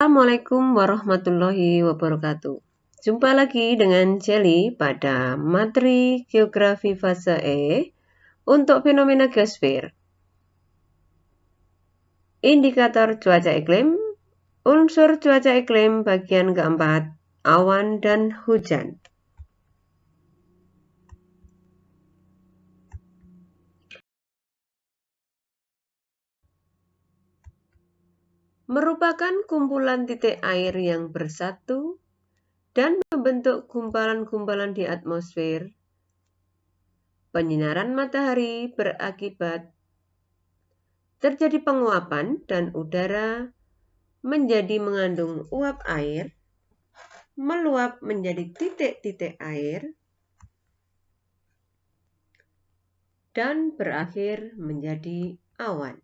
Assalamualaikum warahmatullahi wabarakatuh. Jumpa lagi dengan Jelly pada materi Geografi fase E untuk fenomena geosfer. Indikator cuaca iklim, unsur cuaca iklim bagian keempat, awan dan hujan. Merupakan kumpulan titik air yang bersatu dan membentuk gumpalan-gumpalan di atmosfer. Penyinaran matahari berakibat terjadi penguapan dan udara menjadi mengandung uap air, meluap menjadi titik-titik air, dan berakhir menjadi awan.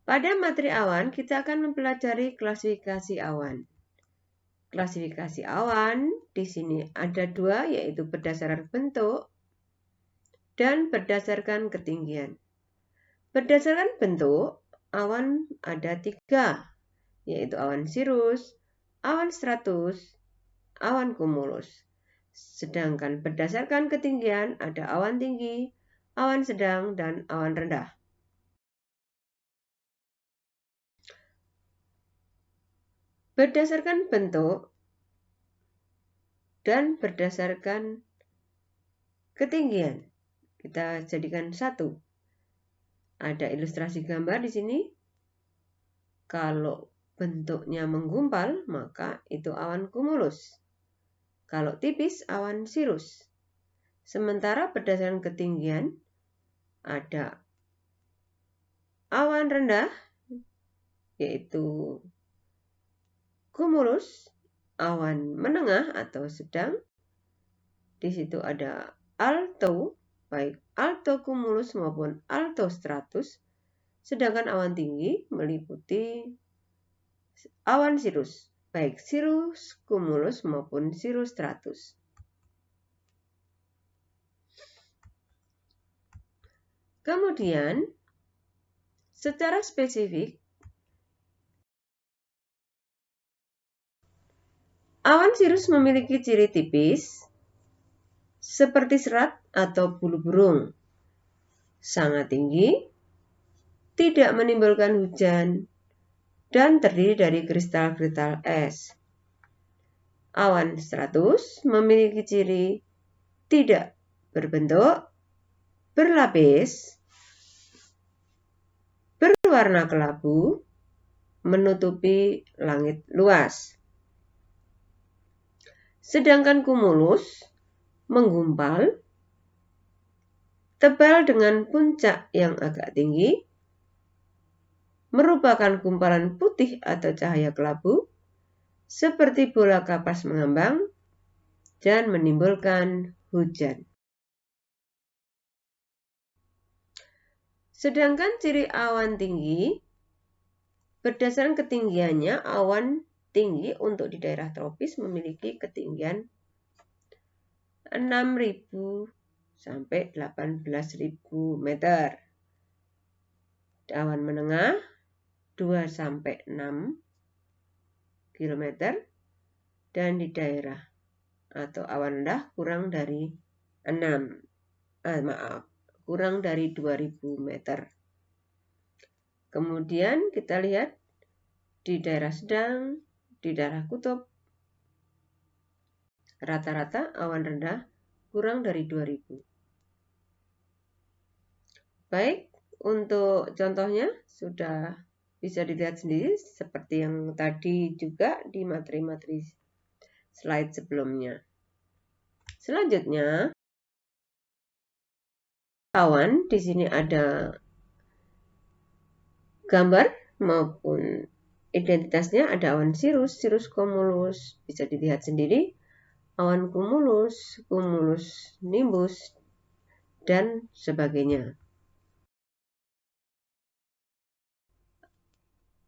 Pada materi awan, kita akan mempelajari klasifikasi awan. Klasifikasi awan di sini ada dua, yaitu berdasarkan bentuk dan berdasarkan ketinggian. Berdasarkan bentuk, awan ada tiga, yaitu awan sirus, awan stratus, awan kumulus. Sedangkan berdasarkan ketinggian ada awan tinggi, awan sedang, dan awan rendah. Berdasarkan bentuk dan berdasarkan ketinggian, kita jadikan satu. Ada ilustrasi gambar di sini. Kalau bentuknya menggumpal, maka itu awan kumulus. Kalau tipis, awan sirus. Sementara berdasarkan ketinggian, ada awan rendah, yaitu kumulus, awan menengah atau sedang. Di situ ada alto, baik alto kumulus maupun alto stratus. Sedangkan awan tinggi meliputi awan sirus, baik sirus kumulus maupun sirus stratus. Kemudian, secara spesifik, awan sirus memiliki ciri tipis seperti serat atau bulu burung, sangat tinggi, tidak menimbulkan hujan, dan terdiri dari kristal-kristal es. Awan stratus memiliki ciri tidak berbentuk, berlapis, berwarna kelabu, menutupi langit luas. Sedangkan kumulus menggumpal, tebal dengan puncak yang agak tinggi, merupakan gumpalan putih atau cahaya kelabu, seperti bola kapas mengambang, dan menimbulkan hujan. Sedangkan ciri awan tinggi, berdasarkan ketinggiannya, awan tinggi untuk di daerah tropis memiliki ketinggian 6.000 sampai 18.000 meter. Awan menengah 2 sampai 6 km, dan di daerah atau awan rendah kurang dari 2.000 meter. Kemudian kita lihat di daerah sedang, di daerah kutub, rata-rata awan rendah kurang dari 2.000. Baik, untuk contohnya sudah bisa dilihat sendiri seperti yang tadi juga di materi-materi slide sebelumnya. Selanjutnya, awan di sini ada gambar maupun identitasnya. Ada awan sirus, sirus kumulus, bisa dilihat sendiri, awan kumulus, kumulus nimbus, dan sebagainya.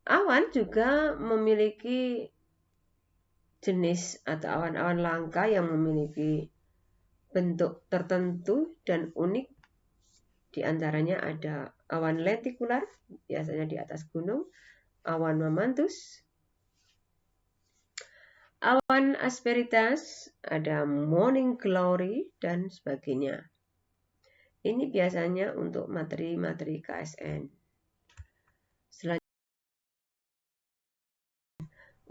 Awan juga memiliki jenis atau awan-awan langka yang memiliki bentuk tertentu dan unik. Di antaranya ada awan lentikular, biasanya di atas gunung, awan mamantus, awan asperitas, ada morning glory, dan sebagainya. Ini biasanya untuk materi-materi KSN.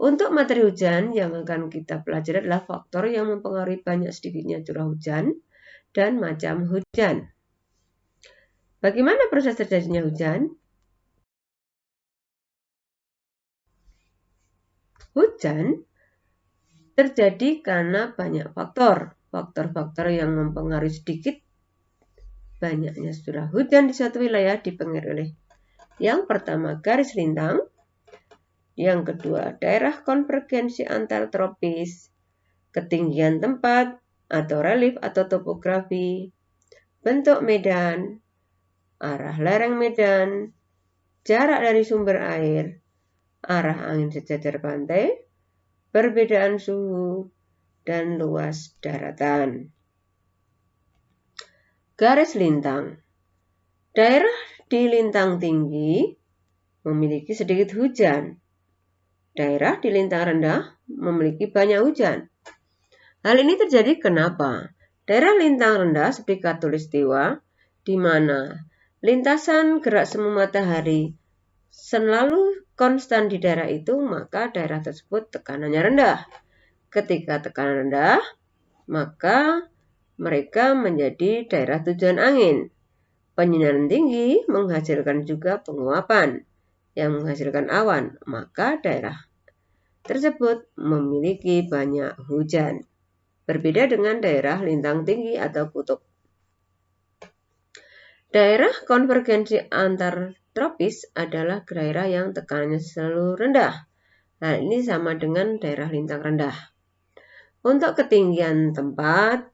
Untuk materi hujan yang akan kita pelajari adalah faktor yang mempengaruhi banyak sedikitnya curah hujan dan macam hujan. Bagaimana proses terjadinya hujan? Hujan terjadi karena banyak faktor. Faktor-faktor yang mempengaruhi sedikit banyaknya curah hujan di suatu wilayah dipengaruhi oleh yang pertama garis lintang, yang kedua daerah konvergensi antar tropis, ketinggian tempat atau relief atau topografi, bentuk medan, arah lereng medan, jarak dari sumber air, arah angin sejajar pantai, perbedaan suhu, dan luas daratan. Garis lintang. Daerah di lintang tinggi memiliki sedikit hujan. Daerah di lintang rendah memiliki banyak hujan. Hal ini terjadi kenapa? Daerah lintang rendah seperti Khatulistiwa, di mana lintasan gerak semu matahari selalu konstan di daerah itu, maka daerah tersebut tekanannya rendah. Ketika tekanan rendah, maka mereka menjadi daerah tujuan angin. Penyinaran tinggi menghasilkan juga penguapan yang menghasilkan awan, maka daerah tersebut memiliki banyak hujan. Berbeda dengan daerah lintang tinggi atau kutub. Daerah konvergensi antar tropis adalah daerah yang tekanannya selalu rendah. Hal ini sama dengan daerah lintang rendah. Untuk ketinggian tempat,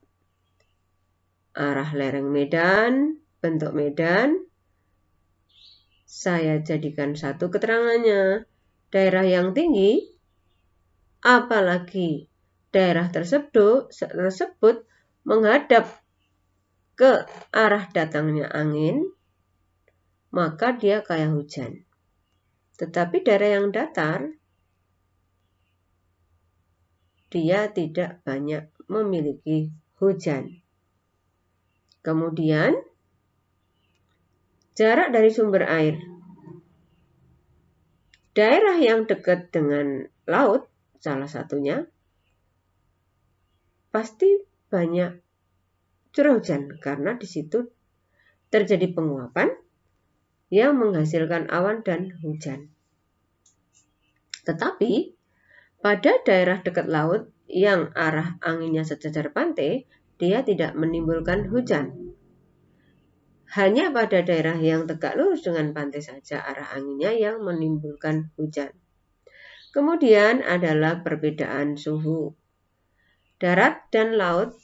arah lereng medan, bentuk medan, saya jadikan satu keterangannya. Daerah yang tinggi, apalagi daerah tersebut menghadap ke arah datangnya angin, maka dia kaya hujan. Tetapi daerah yang datar, dia tidak banyak memiliki hujan. Kemudian, jarak dari sumber air. Daerah yang dekat dengan laut, salah satunya, pasti banyak curah hujan karena di situ terjadi penguapan yang menghasilkan awan dan hujan. Tetapi pada daerah dekat laut yang arah anginnya sejajar pantai, dia tidak menimbulkan hujan. Hanya pada daerah yang tegak lurus dengan pantai saja arah anginnya yang menimbulkan hujan. Kemudian adalah perbedaan suhu. Darat dan laut,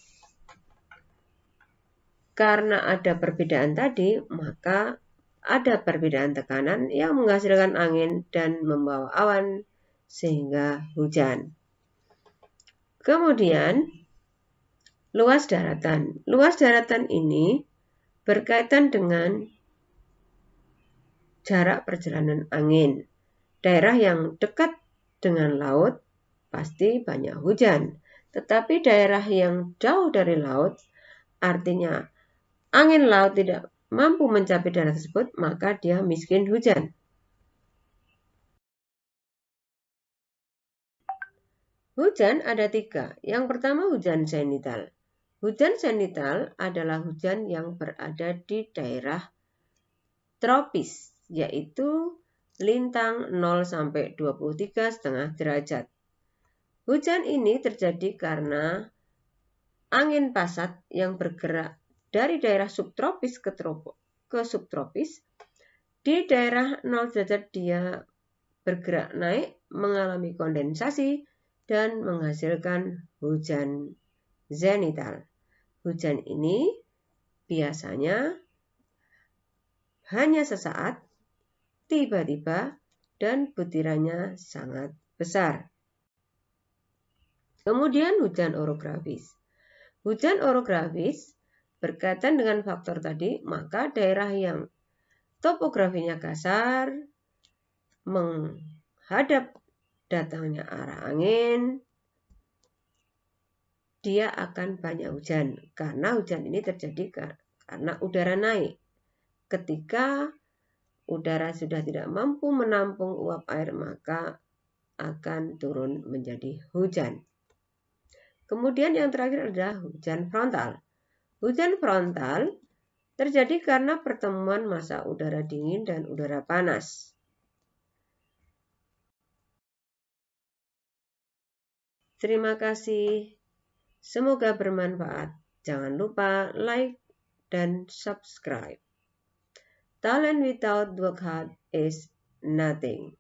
karena ada perbedaan tadi, maka ada perbedaan tekanan yang menghasilkan angin dan membawa awan sehingga hujan. Kemudian, luas daratan. Luas daratan ini berkaitan dengan jarak perjalanan angin. Daerah yang dekat dengan laut pasti banyak hujan. Tetapi daerah yang jauh dari laut, artinya angin laut tidak mampu mencapai daerah tersebut, maka dia miskin hujan. Hujan ada 3. Yang pertama hujan zenital. Hujan zenital adalah hujan yang berada di daerah tropis, yaitu lintang 0 sampai 23,5 derajat. Hujan ini terjadi karena angin pasat yang bergerak dari daerah subtropis ke subtropis. Di daerah 0 derajat dia bergerak naik, mengalami kondensasi, dan menghasilkan hujan zenital. Hujan ini biasanya hanya sesaat, tiba-tiba, dan butirannya sangat besar. Kemudian hujan orografis. Hujan orografis berkaitan dengan faktor tadi, maka daerah yang topografinya kasar, menghadap datangnya arah angin, dia akan banyak hujan. Karena hujan ini terjadi karena udara naik. Ketika udara sudah tidak mampu menampung uap air, maka akan turun menjadi hujan. Kemudian yang terakhir adalah hujan frontal. Hujan frontal terjadi karena pertemuan massa udara dingin dan udara panas. Terima kasih. Semoga bermanfaat. Jangan lupa like dan subscribe. Talent without work hard is nothing.